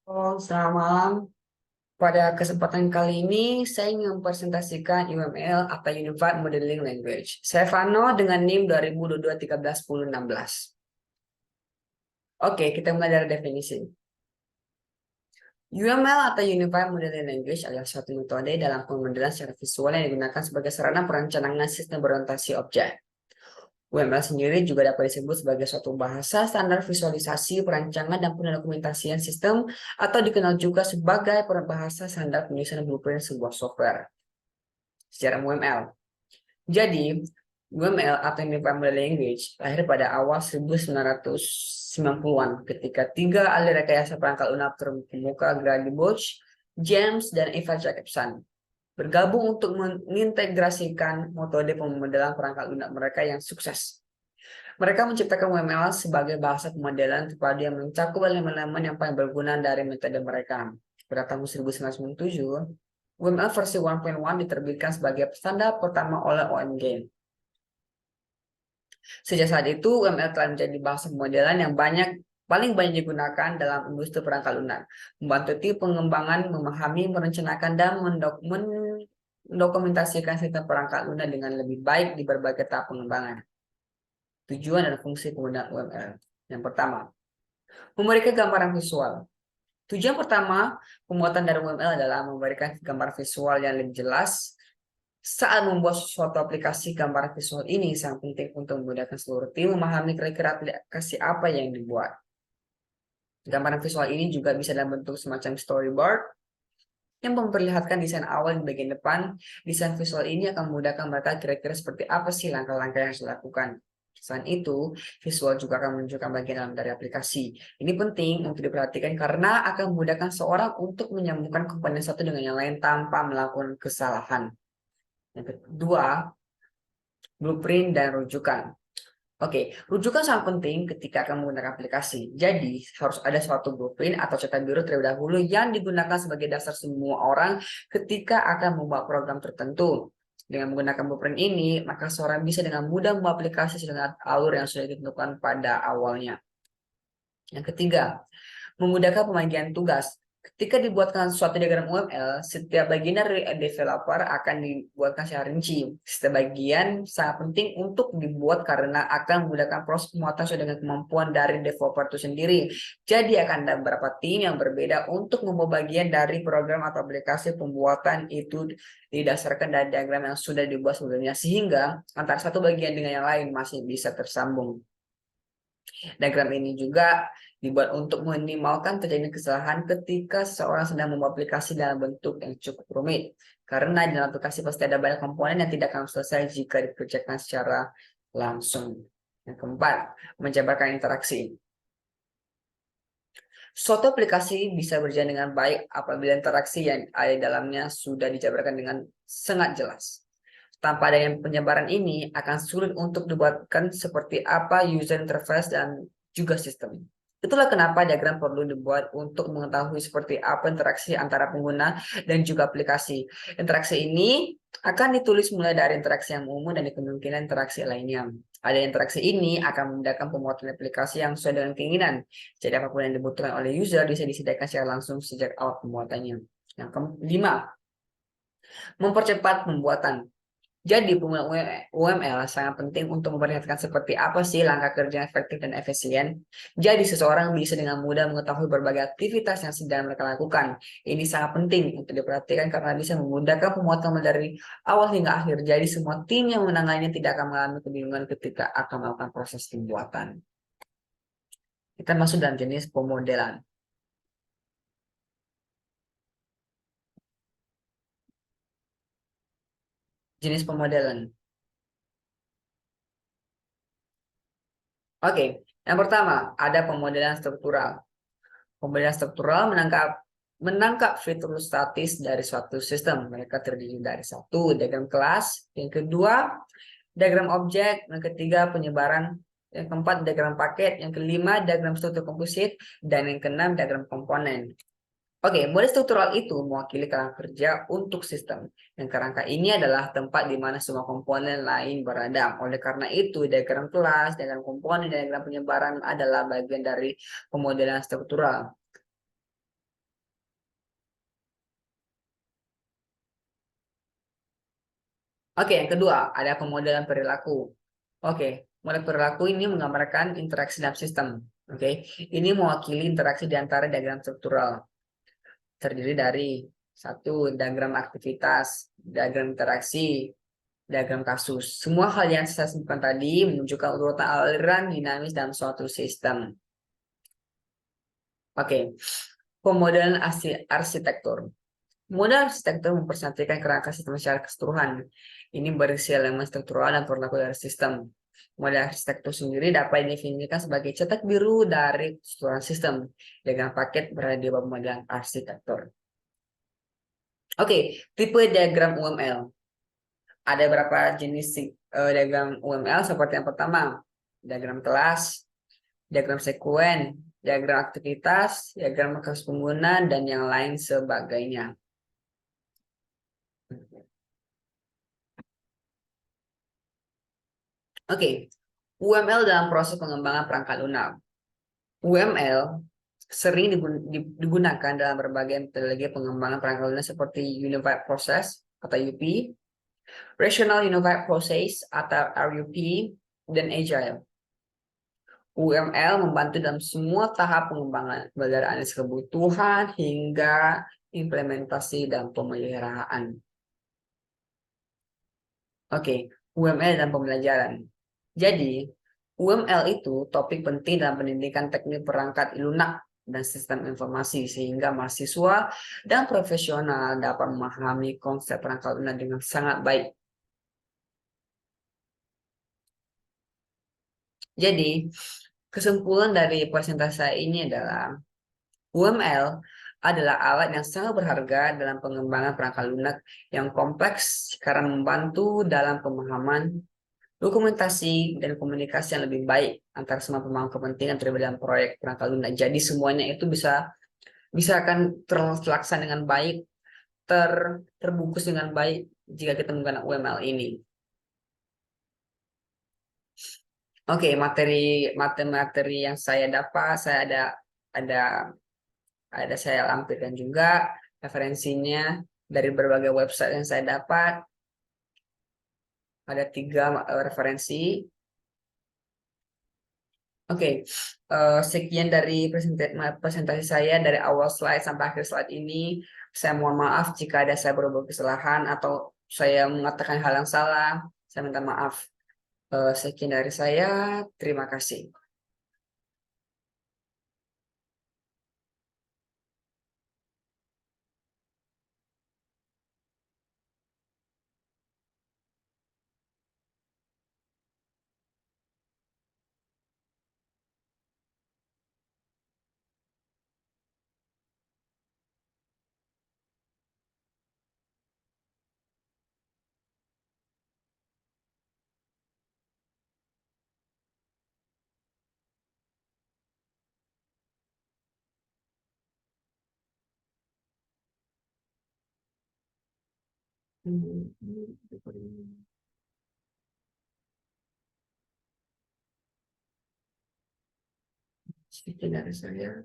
Selamat malam. Pada kesempatan kali ini, saya ingin mempresentasikan UML atau Unified Modeling Language. Saya Vano dengan NIM 2022 Oke, kita mulai dari definisi. UML atau Unified Modeling Language adalah suatu metode dalam pemodelan secara visual yang digunakan sebagai sarana perencanaan sistem berorientasi objek. UML sendiri juga dapat disebut sebagai suatu bahasa standar visualisasi, perancangan, dan pendokumentasian sistem, atau dikenal juga sebagai bahasa standar penulisan blueprint sebuah software secara UML. Jadi, UML atau Unified Modeling Language lahir pada awal 1990-an ketika tiga ahli rekayasa perangkat lunak terkemuka, Grady Bosch, James, dan Eva Jacobson, bergabung untuk mengintegrasikan metode pemodelan perangkat lunak mereka yang sukses. Mereka menciptakan UML sebagai bahasa pemodelan terpadu yang mencakup elemen-elemen yang paling berguna dari metode mereka. Pada tahun 1997, UML versi 1.1 diterbitkan sebagai standar pertama oleh OMG. Sejak saat itu, UML telah menjadi bahasa pemodelan yang paling banyak digunakan dalam industri perangkat lunak, membantu tim pengembangan, memahami, merencanakan, dan mendokumentasikan sistem perangkat lunak dengan lebih baik di berbagai tahap pengembangan. Tujuan dan fungsi penggunaan UML. Yang pertama, memberikan gambaran visual. Tujuan pertama pembuatan dari UML adalah memberikan gambar visual yang lebih jelas. Saat membuat suatu aplikasi, gambar visual ini sangat penting untuk memudahkan seluruh tim memahami kira-kira aplikasi apa yang dibuat. Gambaran visual ini juga bisa dalam bentuk semacam storyboard yang memperlihatkan desain awal di bagian depan. Desain visual ini akan memudahkan mereka kira-kira seperti apa sih langkah-langkah yang harus dilakukan. Selain itu, visual juga akan menunjukkan bagian dalam dari aplikasi. Ini penting untuk diperhatikan karena akan memudahkan seorang untuk menyambungkan komponen satu dengan yang lain tanpa melakukan kesalahan. Yang kedua, blueprint dan rujukan. Oke, rujukan sangat penting ketika akan menggunakan aplikasi. Jadi, harus ada suatu blueprint atau cetak biru terlebih dahulu yang digunakan sebagai dasar semua orang ketika akan membuat program tertentu. Dengan menggunakan blueprint ini, maka seorang bisa dengan mudah membuat aplikasi dengan alur yang sudah ditentukan pada awalnya. Yang ketiga, memudahkan pembagian tugas. Ketika dibuatkan suatu diagram UML, setiap bagian dari developer akan dibuatkan secara rinci. Setiap bagian sangat penting untuk dibuat karena akan memudahkan proses pemuatan sesuai dengan kemampuan dari developer itu sendiri. Jadi akan ada beberapa tim yang berbeda untuk membuat bagian dari program atau aplikasi pembuatan itu didasarkan dari diagram yang sudah dibuat sebelumnya, sehingga antara satu bagian dengan yang lain masih bisa tersambung. Diagram ini juga dibuat untuk meminimalkan terjadinya kesalahan ketika seseorang sedang membuat aplikasi dalam bentuk yang cukup rumit. Karena di dalam aplikasi pasti ada banyak komponen yang tidak akan selesai jika dikerjakan secara langsung. Yang keempat, menjabarkan interaksi. Suatu aplikasi bisa berjalan dengan baik apabila interaksi yang ada di dalamnya sudah dijabarkan dengan sangat jelas. Tanpa adanya penyebaran ini akan sulit untuk dibuatkan seperti apa user interface dan juga sistem. Itulah kenapa diagram perlu dibuat untuk mengetahui seperti apa interaksi antara pengguna dan juga aplikasi. Interaksi ini akan ditulis mulai dari interaksi yang umum dan kemungkinan interaksi lainnya. Ada interaksi ini akan memudahkan pembuatan aplikasi yang sesuai dengan keinginan. Jadi apapun yang dibutuhkan oleh user bisa disediakan secara langsung sejak awal pembuatannya. Yang kelima, mempercepat pembuatan. Jadi penggunaan UML sangat penting untuk memperlihatkan seperti apa sih langkah kerja yang efektif dan efisien. Jadi seseorang bisa dengan mudah mengetahui berbagai aktivitas yang sedang mereka lakukan. Ini sangat penting untuk diperhatikan karena bisa memudahkan pemuatan dari awal hingga akhir. Jadi semua tim yang menanganinya tidak akan mengalami kebingungan ketika akan melakukan proses pembuatan. Kita masuk dalam jenis pemodelan. Jenis pemodelan. Oke, yang pertama ada pemodelan struktural. Pemodelan struktural menangkap fitur statis dari suatu sistem. Mereka terdiri dari satu, diagram kelas, yang kedua, diagram objek, yang ketiga, penyebaran, yang keempat, diagram paket, yang kelima, diagram struktur komposit, dan yang keenam, diagram komponen. Oke, model struktural itu mewakili kerangka kerja untuk sistem. Yang kerangka ini adalah tempat di mana semua komponen lain berada. Oleh karena itu, diagram kelas, diagram komponen, diagram penyebaran adalah bagian dari pemodelan struktural. Oke, yang kedua ada pemodelan perilaku. Oke, model perilaku ini menggambarkan interaksi dalam sistem. Oke, ini mewakili interaksi di antara diagram struktural. Terdiri dari satu diagram aktivitas, diagram interaksi, diagram kasus. Semua hal yang saya sebutkan tadi menunjukkan urutan aliran dinamis dalam suatu sistem. Oke, pemodelan arsitektur. Model arsitektur mempersatukan kerangka sistem secara keseluruhan. Ini berisi elemen struktural dan perilaku dari sistem. Model arsitektur sendiri dapat didefinisikan sebagai cetak biru dari keseluruhan sistem dengan paket berada di bawah model arsitektur. Oke, tipe diagram UML. Ada beberapa jenis diagram UML seperti yang pertama, diagram kelas, diagram sekuen, diagram aktivitas, diagram kasus penggunaan, dan yang lain sebagainya. Oke, UML dalam proses pengembangan perangkat lunak. UML sering digunakan dalam berbagai metodologi pengembangan perangkat lunak seperti Unified Process atau UP, Rational Unified Process atau RUP, dan Agile. UML membantu dalam semua tahap pengembangan, mulai dari analisis kebutuhan hingga implementasi dan pemeliharaan. Oke, UML dan pembelajaran. Jadi, UML itu topik penting dalam pendidikan teknik perangkat lunak dan sistem informasi sehingga mahasiswa dan profesional dapat memahami konsep perangkat lunak dengan sangat baik. Jadi, kesimpulan dari presentasi saya ini adalah UML adalah alat yang sangat berharga dalam pengembangan perangkat lunak yang kompleks karena membantu dalam pemahaman dokumentasi dan komunikasi yang lebih baik antara semua pemangku kepentingan terlibat dalam proyek perangkat lunak. Jadi semuanya itu bisa akan terlaksana dengan baik, terbungkus dengan baik jika kita menggunakan UML ini. Oke, materi yang saya dapat, ada saya lampirkan juga referensinya dari berbagai website yang saya dapat. Ada 3 referensi. Oke, sekian dari presentasi saya dari awal slide sampai akhir slide ini. Saya mohon maaf jika ada saya berbuat kesalahan atau saya mengatakan hal yang salah. Saya minta maaf. Sekian dari saya. Terima kasih. Sekian dari saya.